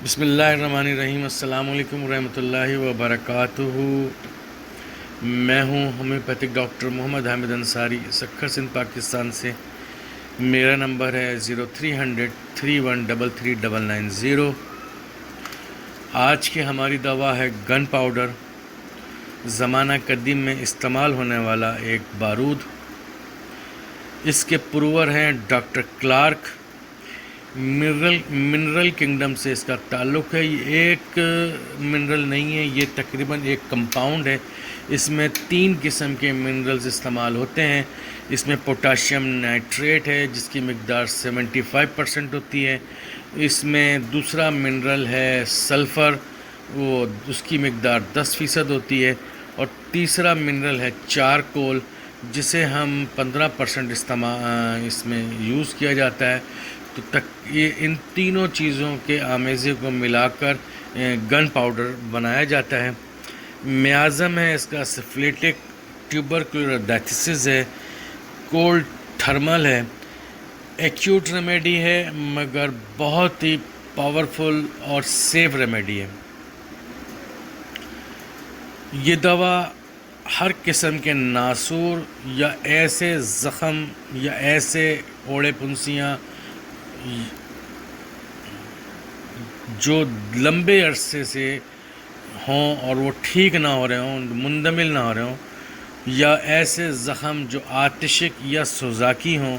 بسم اللہ الرحمن الرحیم۔ السلام علیکم ورحمۃ اللہ وبرکاتہ۔ میں ہوں ہومیوپیتھک ڈاکٹر محمد حامد انصاری، سکھر سندھ، پاکستان سے۔ میرا نمبر ہے 0300 31339990۔ آج کی ہماری دوا ہے گن پاؤڈر، زمانہ قدیم میں استعمال ہونے والا ایک بارود۔ اس کے پروور ہیں ڈاکٹر کلارک۔ منرل کنگڈم سے اس کا تعلق ہے۔ یہ ایک منرل نہیں ہے، یہ تقریباً ایک کمپاؤنڈ ہے۔ اس میں 3 قسم کے منرلز استعمال ہوتے ہیں۔ اس میں پوٹاشیم نائٹریٹ ہے جس کی مقدار 75% ہوتی ہے۔ اس میں دوسرا منرل ہے سلفر، وہ اس کی مقدار 10% ہوتی ہے۔ اور تیسرا منرل ہے چارکول، جسے ہم 15% اس میں یوز کیا جاتا ہے۔ تو یہ ان تینوں چیزوں کے آمیزے کو ملا کر گن پاؤڈر بنایا جاتا ہے۔ میازم ہے اس کا سفلیٹک ٹیوبرکلوزس ہے، کولڈ تھرمل ہے، ایکیوٹ ریمیڈی ہے، مگر بہت ہی پاورفل اور سیف ریمیڈی ہے۔ یہ دوا ہر قسم کے ناسور یا ایسے زخم یا ایسے اوڑے پھنسیاں جو لمبے عرصے سے ہوں اور وہ ٹھیک نہ ہو رہے ہوں، مندمل نہ ہو رہے ہوں، یا ایسے زخم جو آتشک یا سوزاکی ہوں،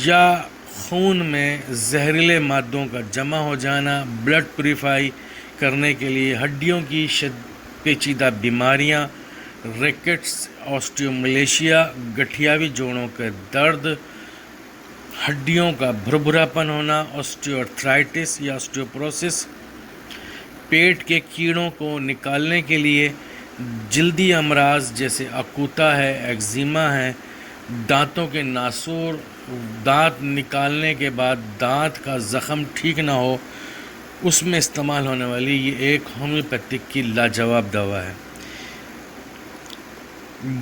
یا خون میں زہریلے مادوں کا جمع ہو جانا، بلڈ پیوریفائی کرنے کے لیے ہڈیوں کی پیچیدہ بیماریاں، ریکٹس، آسٹیوملیشیا، گٹھیاوی جوڑوں کے درد، ہڈیوں کا بھربھراپن ہونا، آسٹیوآرتھرائٹس یا آسٹیوپروسس، پیٹ کے کیڑوں کو نکالنے کے لیے جلدی امراض جیسے اکوتا ہے، ایگزیما ہے، دانتوں کے ناسور، دانت نکالنے کے بعد دانت کا زخم ٹھیک نہ ہو، اس میں استعمال ہونے والی یہ ایک ہومیوپیتھک کی لاجواب دوا ہے۔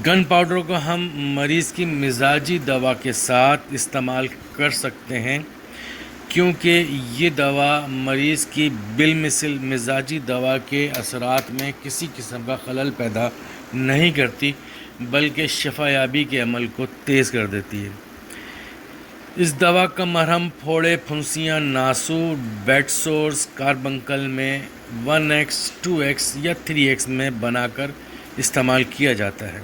گن پاؤڈر کو ہم مریض کی مزاجی دوا کے ساتھ استعمال کر سکتے ہیں، کیونکہ یہ دوا مریض کی بالمثل مزاجی دوا کے اثرات میں کسی قسم کا خلل پیدا نہیں کرتی، بلکہ شفا یابی کے عمل کو تیز کر دیتی ہے۔ اس دوا کا مرہم پھوڑے، پھنسیاں، ناسور، بیڈ سورز کاربنکل میں 1x 2x یا 3x میں بنا کر استعمال کیا جاتا ہے۔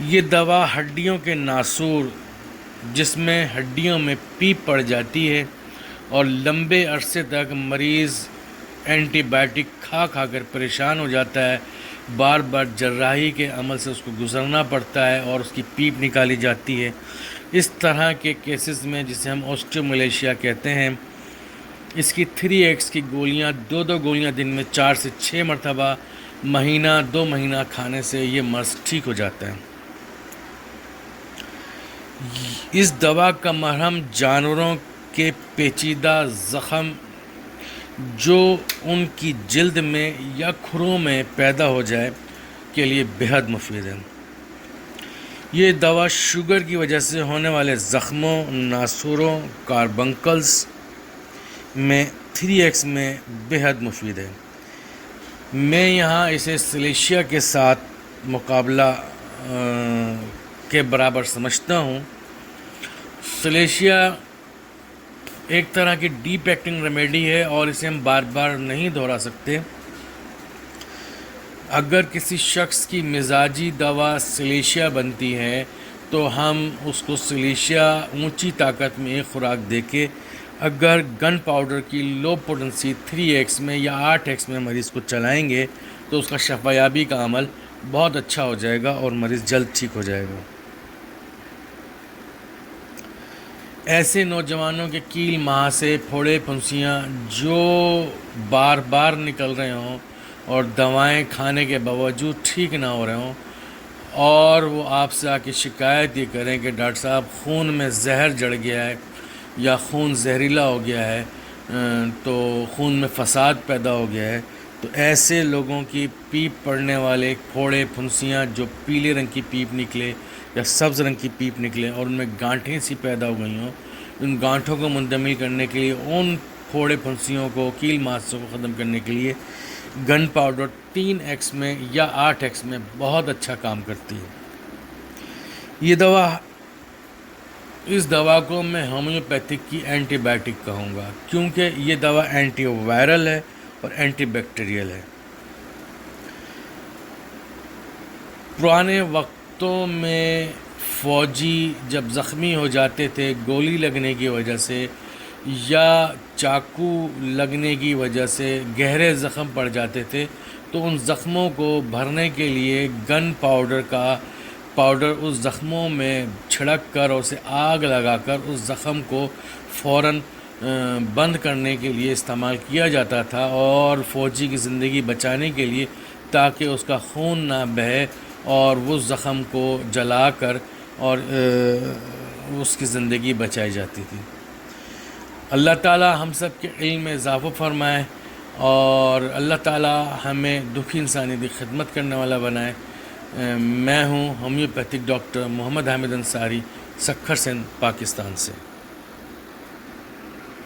یہ دوا ہڈیوں کے ناسور، جس میں ہڈیوں میں پیپ پڑ جاتی ہے اور لمبے عرصے تک مریض اینٹی بائیوٹک کھا کر پریشان ہو جاتا ہے، بار بار جراحی کے عمل سے اس کو گزرنا پڑتا ہے اور اس کی پیپ نکالی جاتی ہے، اس طرح کے کیسز میں، جسے ہم آسٹیوملیشیا کہتے ہیں، اس کی 3x کی گولیاں 2 گولیاں دن میں 4 سے 6 مرتبہ مہینہ 2 مہینہ کھانے سے یہ مرض ٹھیک ہو جاتا ہے۔ اس دوا کا مرہم جانوروں کے پیچیدہ زخم جو ان کی جلد میں یا کھروں میں پیدا ہو جائے کے لیے بہت مفید ہے۔ یہ دوا شوگر کی وجہ سے ہونے والے زخموں، ناسوروں، کاربنکلز میں 3x میں بہت مفید ہے۔ میں یہاں اسے سلیشیا کے ساتھ مقابلہ کے برابر سمجھتا ہوں۔ سلیشیا ایک طرح کی ڈیپ ایکٹنگ ریمیڈی ہے اور اسے ہم بار بار نہیں دہرا سکتے۔ اگر کسی شخص کی مزاجی دوا سلیشیا بنتی ہے تو ہم اس کو سلیشیا اونچی طاقت میں ایک خوراک دے کے اگر گن پاؤڈر کی لو پوٹنسی 3x میں یا 8x میں مریض کو چلائیں گے تو اس کا شفا یابی کا عمل بہت اچھا ہو جائے گا اور مریض جلد ٹھیک ہو جائے گا۔ ایسے نوجوانوں کے کیل ماہ سے پھوڑے پھنسیاں جو بار بار نکل رہے ہوں اور دوائیں کھانے کے باوجود ٹھیک نہ ہو رہے ہوں، اور وہ آپ سے آ کے شکایت یہ کریں کہ ڈاکٹر صاحب خون میں زہر جڑ گیا ہے یا خون زہریلا ہو گیا ہے، تو خون میں فساد پیدا ہو گیا ہے، تو ایسے لوگوں کی پیپ پڑنے والے پھوڑے پھنسیاں جو پیلے رنگ کی پیپ نکلے یا سبز رنگ کی پیپ نکلے اور ان میں گانٹھیں سی پیدا ہو گئی ہوں، ان گانٹھوں کو منتقل کرنے کے لیے، ان پھوڑے پھنسیوں کو، کیل ماسوں کو ختم کرنے کے لیے گن پاؤڈر 3x میں یا 8x میں بہت اچھا کام کرتی ہے۔ یہ دوا، اس دوا کو میں ہومیوپیتھک کی اینٹی بائیوٹک کہوں گا، کیونکہ یہ دوا اینٹی وائرل ہے اور اینٹی بیکٹیریل ہے۔ پرانے وقتوں میں فوجی جب زخمی ہو جاتے تھے گولی لگنے کی وجہ سے یا چاقو لگنے کی وجہ سے گہرے زخم پڑ جاتے تھے، تو ان زخموں کو بھرنے کے لیے گن پاؤڈر کا پاؤڈر اس زخموں میں چھڑک کر اور اسے آگ لگا کر اس زخم کو فوراً بند کرنے کے لیے استعمال کیا جاتا تھا، اور فوجی کی زندگی بچانے کے لیے، تاکہ اس کا خون نہ بہے اور وہ زخم کو جلا کر اور اس کی زندگی بچائی جاتی تھی۔ اللہ تعالیٰ ہم سب کے علم میں اضافہ فرمائے، اور اللہ تعالیٰ ہمیں دکھی انسانی کی خدمت کرنے والا بنائے۔ میں ہوں ہومیوپیتھک ڈاکٹر محمد حامد انصاری، سکھر سندھ، پاکستان سے۔